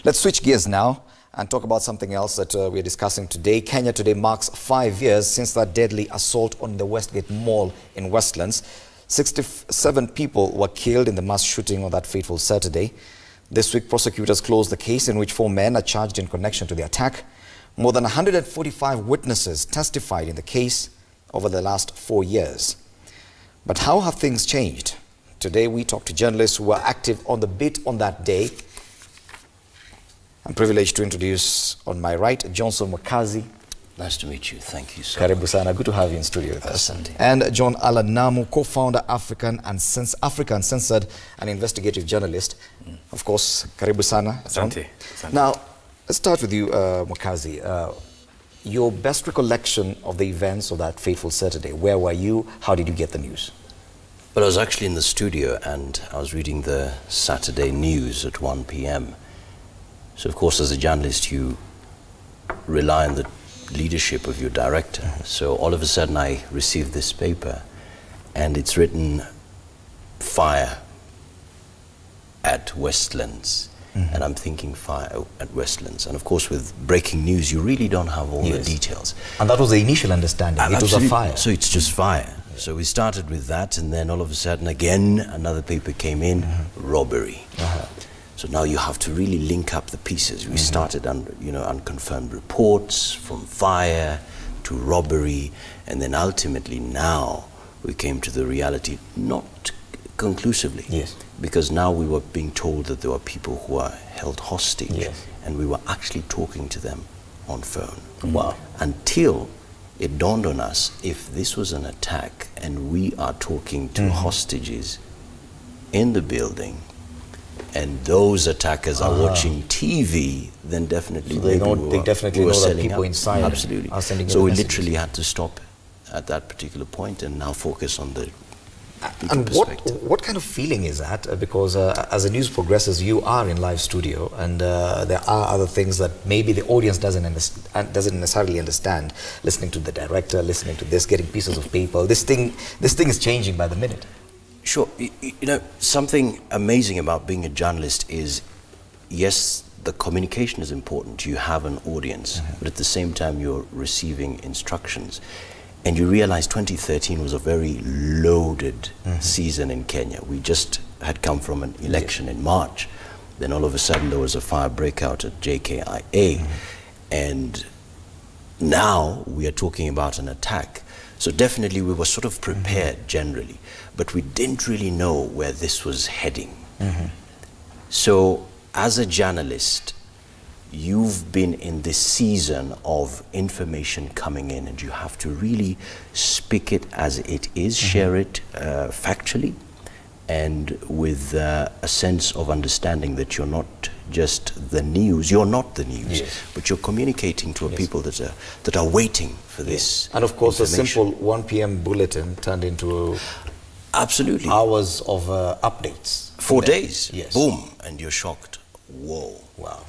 Let's switch gears now and talk about something else that we're discussing today. Kenya today marks 5 years since that deadly assault on the Westgate Mall in Westlands. 67 people were killed in the mass shooting on that fateful Saturday. This week, prosecutors closed the case in which 4 men are charged in connection to the attack. More than 145 witnesses testified in the case over the last 4 years. But how have things changed? Today, we talk to journalists who were active on the beat on that day. I'm privileged to introduce on my right, Johnson Mwakazi. Nice to meet you. Thank you so Karibu sana. Good to have you in studio with us. And John Allan Namu, co-founder, African Censored and investigative journalist. Of course, Karibu sana. Asante. Now, let's start with you, Mwakazi. Your best recollection of the events of that fateful Saturday. Where were you? How did you get the news? Well, I was actually in the studio and I was reading the Saturday news at 1 p.m. So, of course, as a journalist, you rely on the leadership of your director. So all of a sudden I received this paper and it's written fire at Westlands. And I'm thinking fire at Westlands. And of course with breaking news you really don't have all the details. And that was the initial understanding. It was a fire. So it's just fire. So we started with that and then all of a sudden again another paper came in, robbery. So now you have to really link up the pieces. We started on, unconfirmed reports from fire to robbery, and then ultimately now we came to the reality, not conclusively, because now we were being told that there were people who were held hostage, and we were actually talking to them on phone. Wow. Until it dawned on us, if this was an attack and we are talking to hostages in the building, and those attackers are watching TV, then definitely so they definitely know that people inside absolutely are sending so we messages. literally had to stop at that particular point and now focus on the and what kind of feeling is that? Because as the news progresses, you are in live studio, and there are other things that maybe the audience doesn't necessarily understand. Listening to the director, listening to this, getting pieces of paper. This thing is changing by the minute. Sure. Something amazing about being a journalist is, yes, the communication is important. You have an audience, but at the same time you're receiving instructions. And you realize 2013 was a very loaded season in Kenya. We just had come from an election in March. Then all of a sudden there was a fire breakout at JKIA. And now we are talking about an attack. So definitely we were sort of prepared generally, but we didn't really know where this was heading. So as a journalist, you've been in this season of information coming in and you have to really speak it as it is, share it factually and with a sense of understanding that you're not just the news, you're not the news, but you're communicating to a people that are waiting for this. And of course a simple 1 p.m. bulletin turned into hours of updates. 4 days, boom, and you're shocked. Whoa. Wow.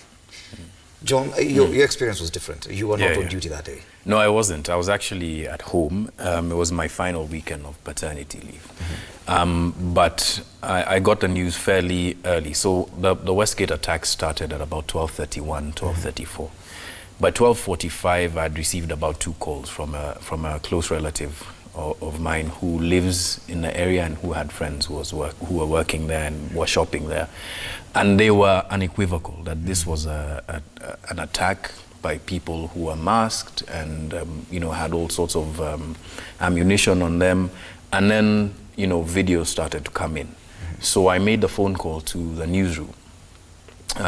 John, your experience was different. You were not on duty that day. No, I wasn't. I was actually at home. It was my final weekend of paternity leave. But I got the news fairly early. So the Westgate attack started at about 12:31, 12:34. By 12:45, I'd received about 2 calls from a close relative of mine who lives in the area and who had friends who were working there and were shopping there. And they were unequivocal that this was an attack by people who were masked and had all sorts of ammunition on them. And then videos started to come in. So I made the phone call to the newsroom,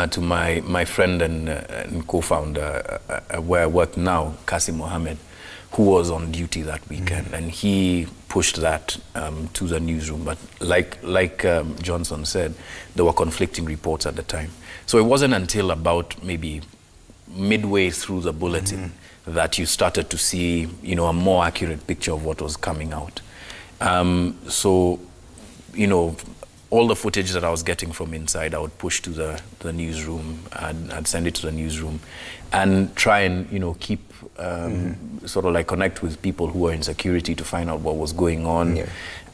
to my friend and co-founder where I work now, Kasim Mohammed, who was on duty that weekend, and he pushed that to the newsroom. But like Johnson said, there were conflicting reports at the time. So it wasn't until about maybe midway through the bulletin that you started to see, a more accurate picture of what was coming out. So, all the footage that I was getting from inside, I would push to the newsroom. I'd send it to the newsroom and try and, keep sort of like connect with people who were in security to find out what was going on.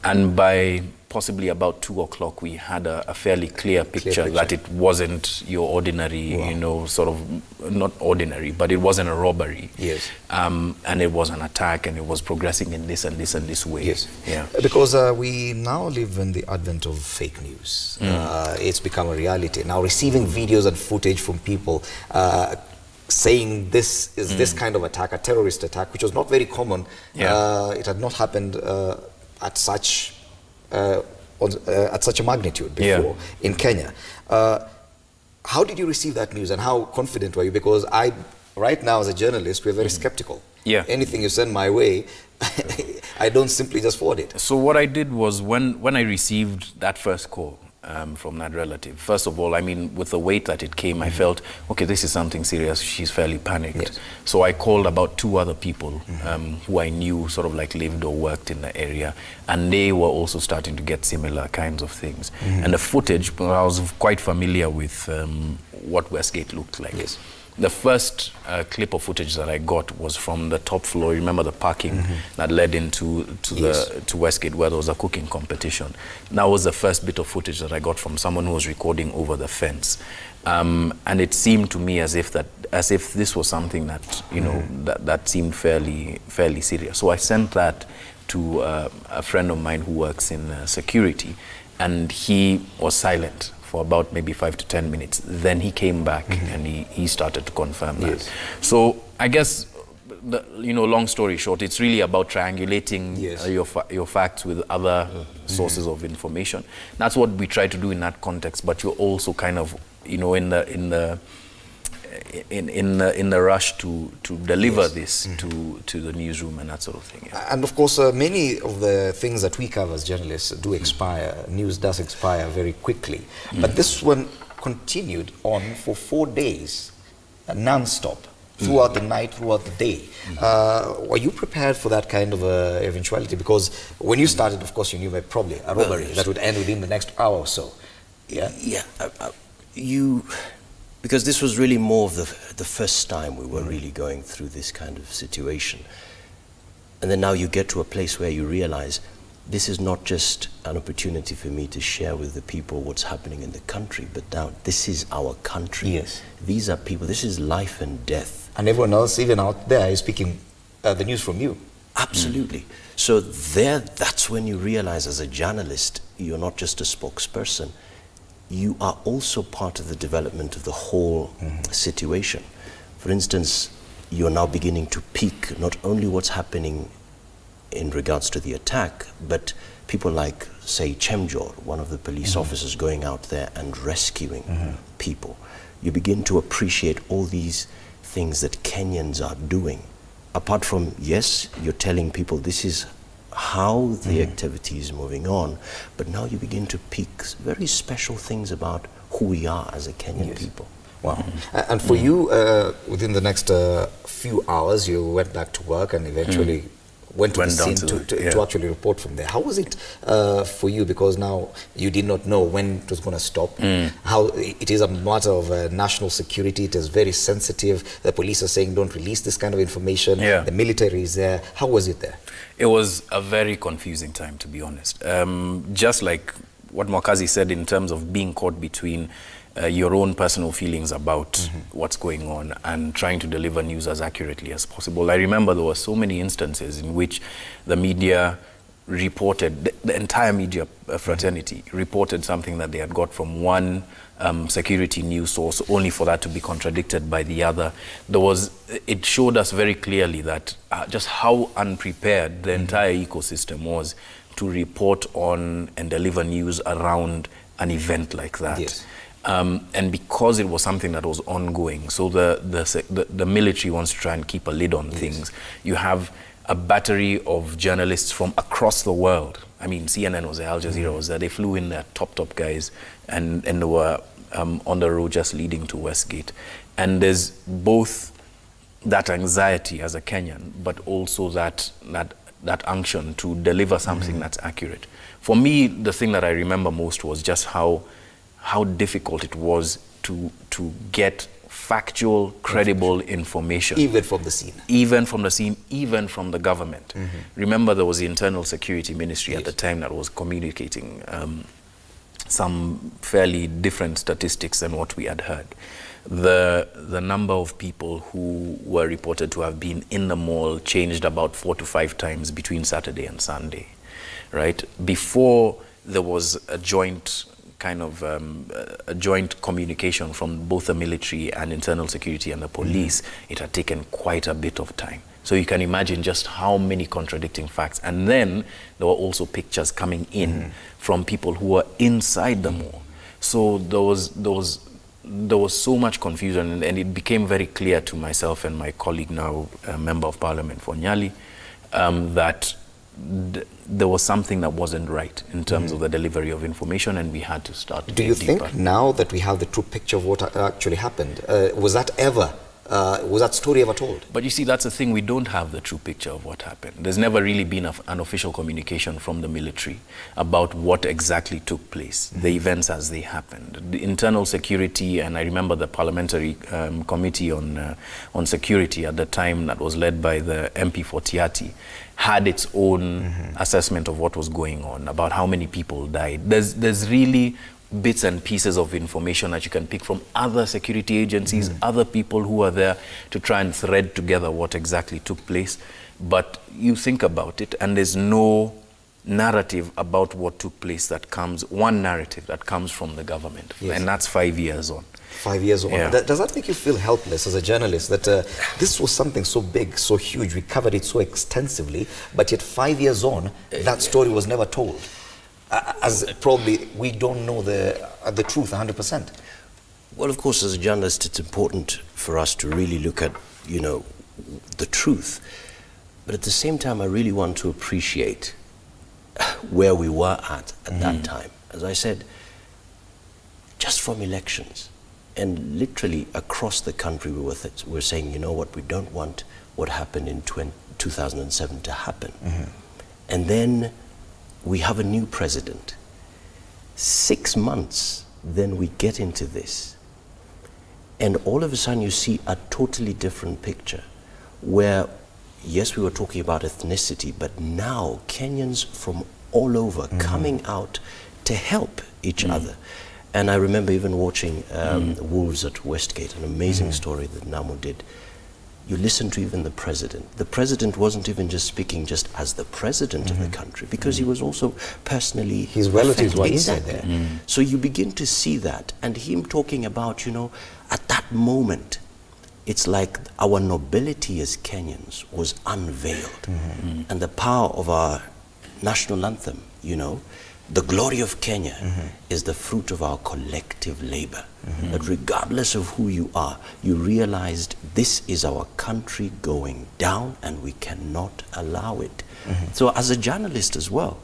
And by possibly about 2 o'clock, we had a fairly clear picture that it wasn't your ordinary, you know, sort of, not ordinary, but it wasn't a robbery. Yes. And it was an attack, and it was progressing in this and this and this way. Yes. Yeah. Because we now live in the advent of fake news. It's become a reality. Now receiving videos and footage from people saying this is this kind of attack, a terrorist attack, which was not very common. It had not happened at such a magnitude before in Kenya. How did you receive that news, and how confident were you? Because right now as a journalist, we're very skeptical. Anything you send my way, I don't simply just forward it. So what I did was, when I received that first call from that relative, first of all, I mean, with the weight that it came, I felt, okay, this is something serious. She's fairly panicked. So I called about 2 other people who I knew sort of like lived or worked in the area, and they were also starting to get similar kinds of things. And the footage, I was quite familiar with what Westgate looked like. The first clip of footage that I got was from the top floor. Remember the parking that led into to Westgate, where there was a cooking competition. That was the first bit of footage that I got from someone who was recording over the fence, and it seemed to me as if this was something that, you know, that seemed fairly serious. So I sent that to a friend of mine who works in security, and he was silent for about maybe 5 to 10 minutes. Then he came back and he started to confirm that. So I guess, you know, long story short, it's really about triangulating your facts with other sources of information. That's what we try to do in that context. But you're also kind of, you know, in the rush to deliver this to the newsroom and that sort of thing. And of course, many of the things that we cover as journalists do expire. News does expire very quickly. But this one continued on for 4 days, non-stop, throughout the night, throughout the day. Were you prepared for that kind of eventuality? Because when you started, of course, you knew probably a robbery that would end within the next hour or so. Because this was really more of the first time we were really going through this kind of situation. And then now you get to a place where you realize this is not just an opportunity for me to share with the people what's happening in the country, but now this is our country. These are people, this is life and death. And everyone else, even out there, is speaking the news from you. Absolutely. So that's when you realize as a journalist, you're not just a spokesperson. You are also part of the development of the whole situation. For instance, you're now beginning to peak not only what's happening in regards to the attack, but people like, say, Chemjor, one of the police officers going out there and rescuing people. You begin to appreciate all these things that Kenyans are doing. Apart from, yes, you're telling people this is how the activity is moving on, but now you begin to pick very special things about who we are as a Kenyan people. Wow. And for you, within the next few hours, you went back to work and eventually went to the scene to actually report from there. How was it for you? Because now you did not know when it was going to stop. How it is a matter of national security. It is very sensitive. The police are saying don't release this kind of information. The military is there. How was it there? It was a very confusing time, to be honest. Just like what Mwakazi said in terms of being caught between your own personal feelings about what's going on and trying to deliver news as accurately as possible. I remember there were so many instances in which the media reported, the entire media fraternity reported something that they had got from one security news source, only for that to be contradicted by the other. It showed us very clearly that just how unprepared the entire ecosystem was to report on and deliver news around an event like that. And because it was something that was ongoing, so the military wants to try and keep a lid on things. You have a battery of journalists from across the world. I mean, CNN was there, Al Jazeera was there. They flew in their top guys, and they were on the road just leading to Westgate. And there's both that anxiety as a Kenyan, but also that unction to deliver something that's accurate. For me, the thing that I remember most was just how difficult it was to get factual, credible information. Even from the scene. Even from the scene, even from the government. Remember, there was the Internal Security Ministry at the time that was communicating some fairly different statistics than what we had heard. The number of people who were reported to have been in the mall changed about 4 to 5 times between Saturday and Sunday, right? Before there was a joint kind of a joint communication from both the military and internal security and the police, it had taken quite a bit of time. So you can imagine just how many contradicting facts. And then there were also pictures coming in from people who were inside the mall. So there was so much confusion, and it became very clear to myself and my colleague, now Member of Parliament for Nyali, that there was something that wasn't right in terms of the delivery of information, and we had to start to Do you think now that we have the true picture of what actually happened, was that story ever told? But you see, that's the thing, we don't have the true picture of what happened. There's never really been an official communication from the military about what exactly took place, the events as they happened. The internal security, and I remember the parliamentary committee on security at the time that was led by the MP for Tiati, had its own assessment of what was going on, about how many people died. There's really bits and pieces of information that you can pick from other security agencies, other people who are there to try and thread together what exactly took place. But you think about it, and there's no narrative about what took place that comes, one narrative that comes from the government. And that's 5 years on. 5 years on. Yeah. Does that make you feel helpless as a journalist, that this was something so big, so huge, we covered it so extensively, but yet 5 years on, that story was never told? As probably we don't know the truth 100%. Well, of course, as a journalist, it's important for us to really look at, you know, the truth. But at the same time, I really want to appreciate where we were at that time. As I said, just from elections, and literally across the country, we were saying, you know what, we don't want what happened in 2007 to happen. And then we have a new president. 6 months, then we get into this. And all of a sudden you see a totally different picture where, yes, we were talking about ethnicity, but now Kenyans from all over coming out to help each other. And I remember even watching Wolves at Westgate, an amazing story that Namu did. You listen to even the president. The president wasn't even just speaking just as the president of the country, because he was also personally... His relatives were inside exactly. there. So you begin to see that, and him talking about, you know, at that moment, it's like our nobility as Kenyans was unveiled. And the power of our national anthem, you know, the glory of Kenya is the fruit of our collective labor. That regardless of who you are, you realized this is our country going down and we cannot allow it. So as a journalist as well,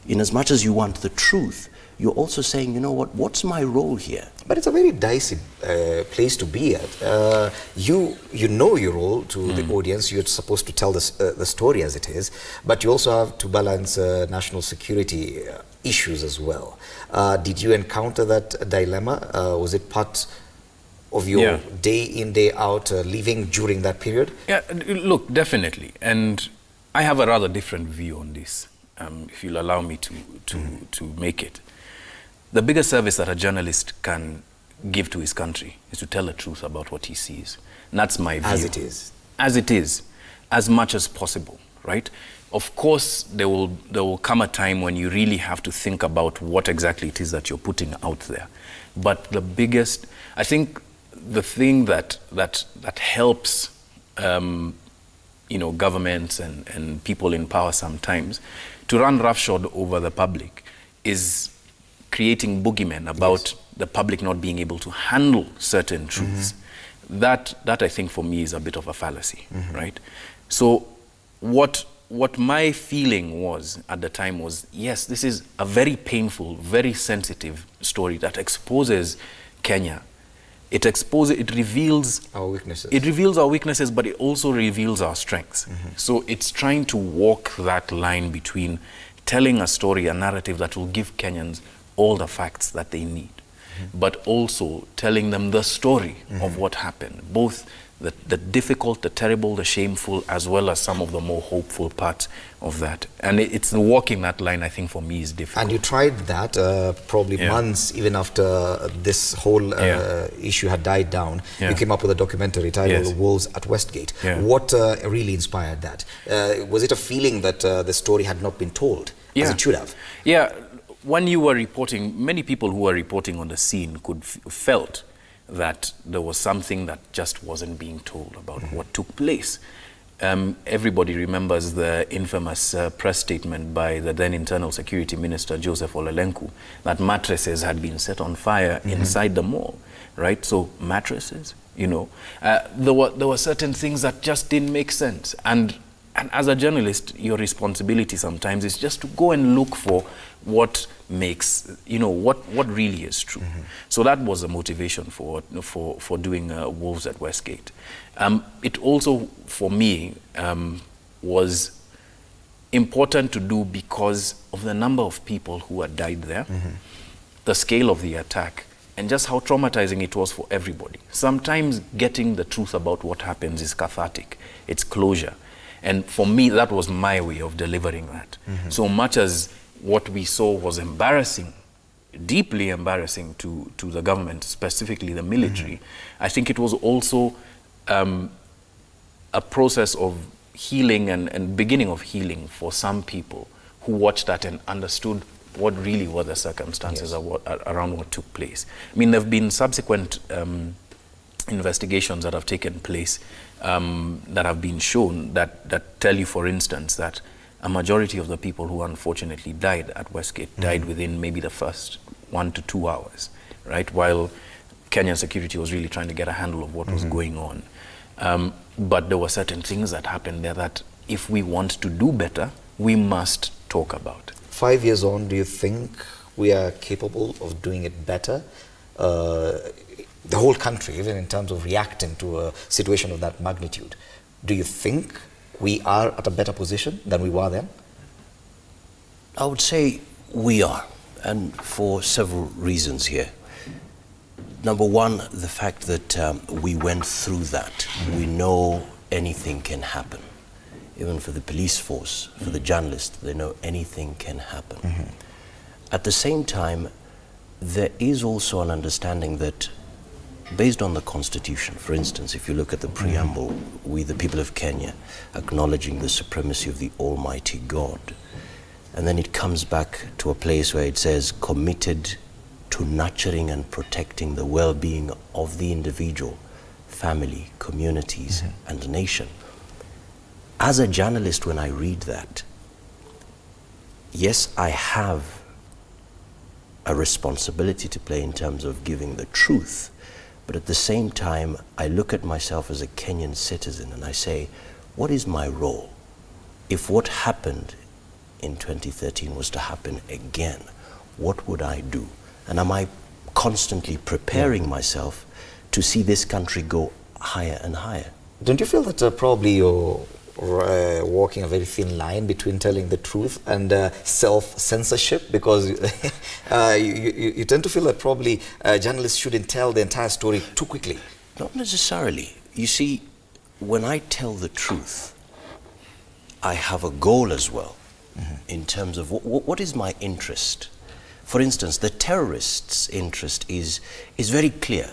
in as much as you want the truth, you're also saying, you know what, what's my role here? But it's a very dicey place to be at. You know your role to the audience. You're supposed to tell the story as it is, but you also have to balance national security issues as well. Did you encounter that dilemma? Was it part of your day in, day out living during that period? Yeah, look, definitely. And I have a rather different view on this, if you'll allow me to make it. The biggest service that a journalist can give to his country is to tell the truth about what he sees. And that's my view. As it is. As it is, as much as possible, right? Of course, there will come a time when you really have to think about what exactly it is that you're putting out there. But the biggest, I think the thing that helps you know, governments and people in power sometimes to run roughshod over the public is creating boogeymen about the public not being able to handle certain truths. That I think for me is a bit of a fallacy, right? So what my feeling was at the time was, yes, this is a very painful, very sensitive story that exposes Kenya. It reveals our weaknesses. It reveals our weaknesses, but it also reveals our strengths. So it's trying to walk that line between telling a story, a narrative that will give Kenyans all the facts that they need. but also telling them the story of what happened, both the difficult, the terrible, the shameful, as well as some of the more hopeful parts of that. And it's walking that line, I think, for me is difficult. And you tried that probably months even after this whole issue had died down. You came up with a documentary titled Wolves at Westgate. What really inspired that? Was it a feeling that the story had not been told as it should have? Yeah, when you were reporting, many people who were reporting on the scene felt that there was something that just wasn't being told about what took place. Everybody remembers the infamous press statement by the then Internal Security Minister, Joseph Olelenku, that mattresses had been set on fire inside the mall, right? So mattresses, you know. There were certain things that just didn't make sense. And as a journalist, your responsibility sometimes is just to go and look for what makes, you know, what really is true. So that was the motivation for doing Wolves at Westgate. It also, for me, was important to do because of the number of people who had died there, the scale of the attack, and just how traumatizing it was for everybody. Sometimes getting the truth about what happens is cathartic. It's closure. And for me, that was my way of delivering that. So much as what we saw was embarrassing, deeply embarrassing to the government, specifically the military, I think it was also a process of healing and beginning of healing for some people who watched that and understood what really were the circumstances around what took place. I mean, there have been subsequent investigations that have taken place that have been shown that tell you, for instance, that a majority of the people who unfortunately died at Westgate died within maybe the first 1 to 2 hours, right? While Kenyan security was really trying to get a handle of what was going on. But there were certain things that happened there that if we want to do better, we must talk about. 5 years on, do you think we are capable of doing it better? The whole country, even in terms of reacting to a situation of that magnitude. Do you think we are at a better position than we were then? I would say we are, and for several reasons here. Number one, the fact that we went through that. We know anything can happen. Even for the police force, for the journalists, they know anything can happen. At the same time, there is also an understanding that based on the Constitution, for instance, if you look at the preamble, we, the people of Kenya, acknowledging the supremacy of the Almighty God. And then it comes back to a place where it says, committed to nurturing and protecting the well-being of the individual, family, communities, and nation. As a journalist, when I read that, yes, I have a responsibility to play in terms of giving the truth. But at the same time, I look at myself as a Kenyan citizen and I say, what is my role? If what happened in 2013 was to happen again, what would I do? And am I constantly preparing myself to see this country go higher and higher? Don't you feel that probably you're walking a very thin line between telling the truth and self-censorship? Because you tend to feel that probably journalists shouldn't tell the entire story too quickly. Not necessarily. You see, when I tell the truth, I have a goal as well in terms of what is my interest. For instance, the terrorists' interest is very clear.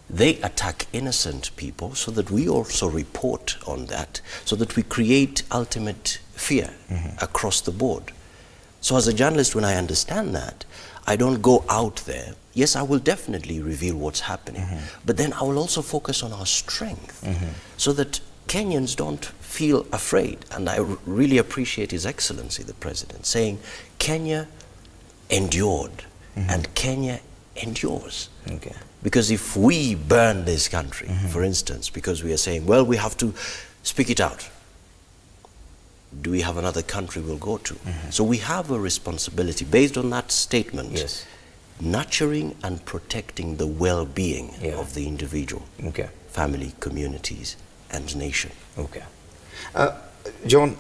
They attack innocent people so that we also report on that, so that we create ultimate fear across the board. So as a journalist, when I understand that, I don't go out there. Yes, I will definitely reveal what's happening, but then I will also focus on our strength so that Kenyans don't feel afraid. And I really appreciate His Excellency, the President, saying Kenya endured and Kenya endures. Because if we burn this country, for instance, because we are saying, well, we have to speak it out, do we have another country we'll go to? So we have a responsibility based on that statement, nurturing and protecting the well-being of the individual, family, communities, and nation. John,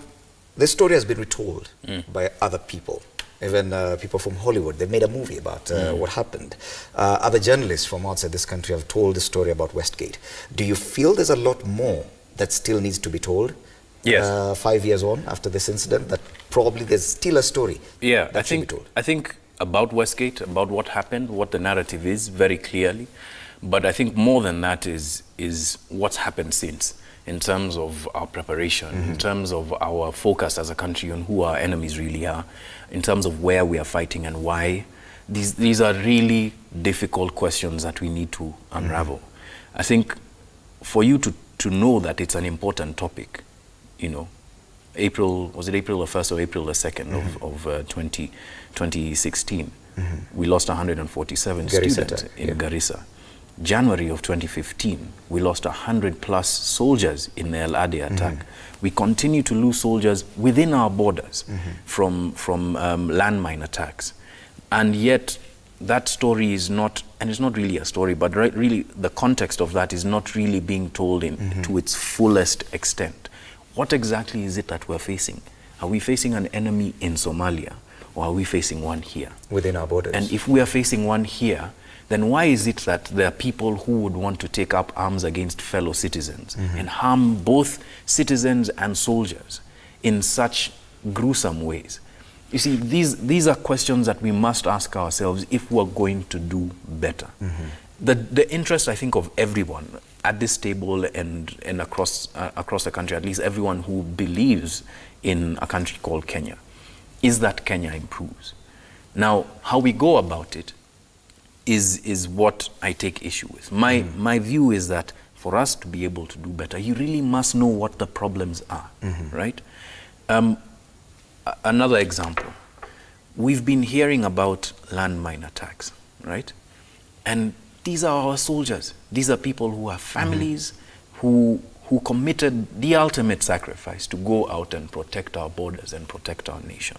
this story has been retold by other people. Even people from Hollywood, they made a movie about what happened. Other journalists from outside this country have told the story about Westgate. Do you feel there's a lot more that still needs to be told? Yes. 5 years on after this incident, that probably there's still a story that should be told. I think about Westgate, about what happened, what the narrative is very clearly. But I think more than that is what's happened since, in terms of our preparation, in terms of our focus as a country on who our enemies really are, in terms of where we are fighting and why. These are really difficult questions that we need to unravel. I think for you to know that it's an important topic, you know, was it April the 1st or April the 2nd of 2016? We lost 147 students in Garissa. January of 2015, we lost 100+ soldiers in the El Ade attack. We continue to lose soldiers within our borders from landmine attacks. And yet, that story is not, and it's not really a story, but really the context of that is not really being told to its fullest extent. What exactly is it that we're facing? Are we facing an enemy in Somalia, or are we facing one here? Within our borders. And if we are facing one here, then why is it that there are people who would want to take up arms against fellow citizens and harm both citizens and soldiers in such gruesome ways? You see, these are questions that we must ask ourselves if we're going to do better. The interest, I think, of everyone at this table and across the country, at least everyone who believes in a country called Kenya, is that Kenya improves. Now, how we go about it is what I take issue with. My view is that for us to be able to do better, you really must know what the problems are, right? Another example, we've been hearing about landmine attacks, right? And these are our soldiers. These are people who have families, who committed the ultimate sacrifice to go out and protect our borders and protect our nation.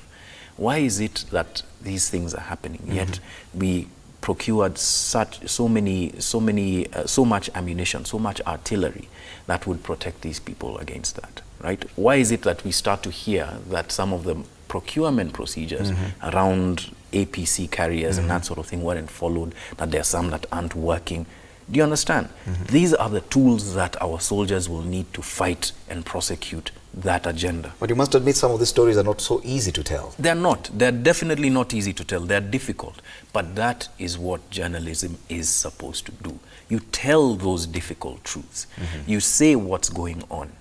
Why is it that these things are happening, yet we procured so much ammunition, so much artillery that would protect these people against that, right? Why is it that we start to hear that some of the procurement procedures around APC carriers and that sort of thing weren't followed, that there are some that aren't working? Do you understand? These are the tools that our soldiers will need to fight and prosecute that agenda. But you must admit some of these stories are not so easy to tell. They're not. They're definitely not easy to tell. They're difficult. But that is what journalism is supposed to do. You tell those difficult truths. You say what's going on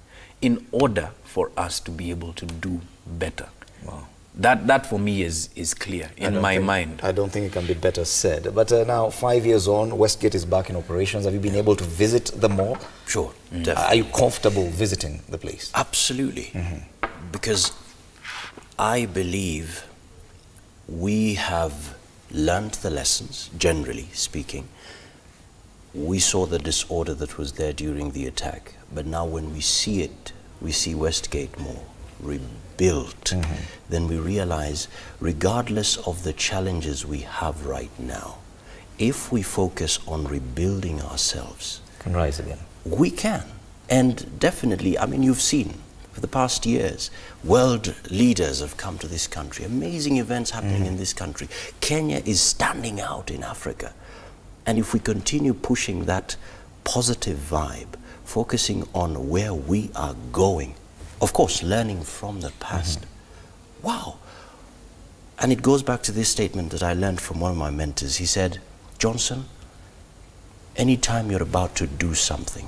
in order for us to be able to do better. Wow. That for me is clear in my mind. I don't think it can be better said. But now, 5 years on, Westgate is back in operations. Have you been able to visit the mall? Sure, definitely. Are you comfortable visiting the place? Absolutely. Because I believe we have learned the lessons, generally speaking. We saw the disorder that was there during the attack. But now when we see it, we see Westgate Mall rebuilt, then we realize, regardless of the challenges we have right now, if we focus on rebuilding ourselves, Can rise again. we can. And definitely, I mean, you've seen for the past years, world leaders have come to this country, amazing events happening in this country. Kenya is standing out in Africa. And if we continue pushing that positive vibe, focusing on where we are going, of course, learning from the past. Wow. And it goes back to this statement that I learned from one of my mentors. He said, Johnson, anytime you're about to do something,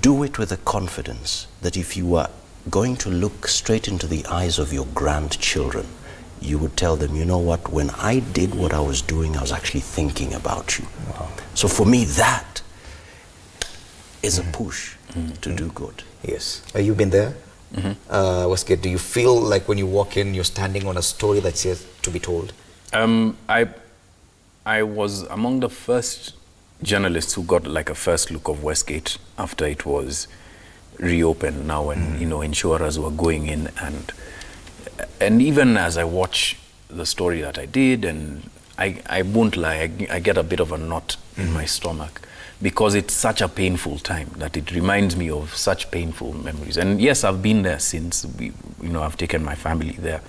do it with the confidence that if you are going to look straight into the eyes of your grandchildren, you would tell them, you know what, when I did what I was doing, I was actually thinking about you. Wow. So for me, that is a push to do good. Yes. You've been there? Westgate, do you feel like when you walk in, you're standing on a story that's yet to be told? I was among the first journalists who got like a first look of Westgate after it was reopened now, and you know, insurers were going in, and even as I watch the story that I did, and I won't lie, I get a bit of a knot in my stomach, because it's such a painful time that it reminds me of such painful memories. And yes, I've been there since. You know, I've taken my family there,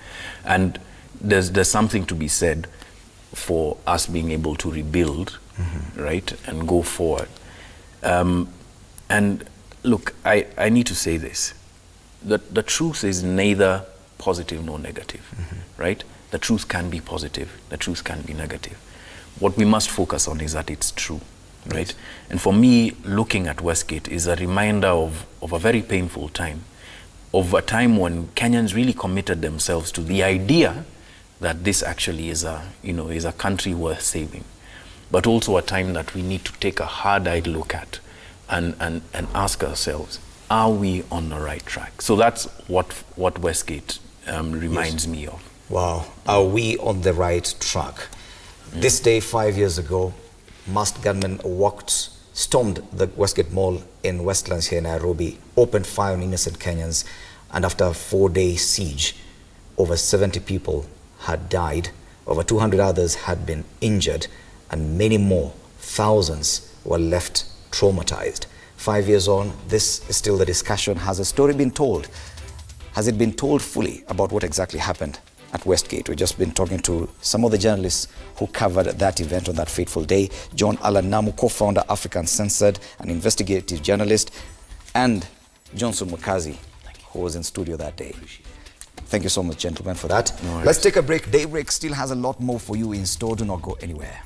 and there's something to be said for us being able to rebuild, right, and go forward. And look, I need to say this. The truth is neither positive nor negative, right? The truth can be positive, the truth can be negative. What we must focus on is that it's true, right? Yes. And for me, looking at Westgate is a reminder of a very painful time, of a time when Kenyans really committed themselves to the idea that this actually is a country worth saving, but also a time that we need to take a hard-eyed look at and ask ourselves, are we on the right track? So that's what Westgate reminds me of. Wow, are we on the right track? This day 5 years ago, masked gunmen stormed the Westgate Mall in Westlands here in Nairobi, opened fire on innocent Kenyans, and after a 4-day siege, over 70 people had died, over 200 others had been injured, and many more, thousands, were left traumatized. 5 years on, this is still the discussion. Has a story been told? Has it been told fully about what exactly happened at Westgate? We've just been talking to some of the journalists who covered that event on that fateful day. John Allan Namu, co-founder, African Censored, an investigative journalist, and Johnson Mwakazi, who was in studio that day. Thank you so much, gentlemen, for that. No worries. Let's take a break. Daybreak still has a lot more for you in store. Do not go anywhere.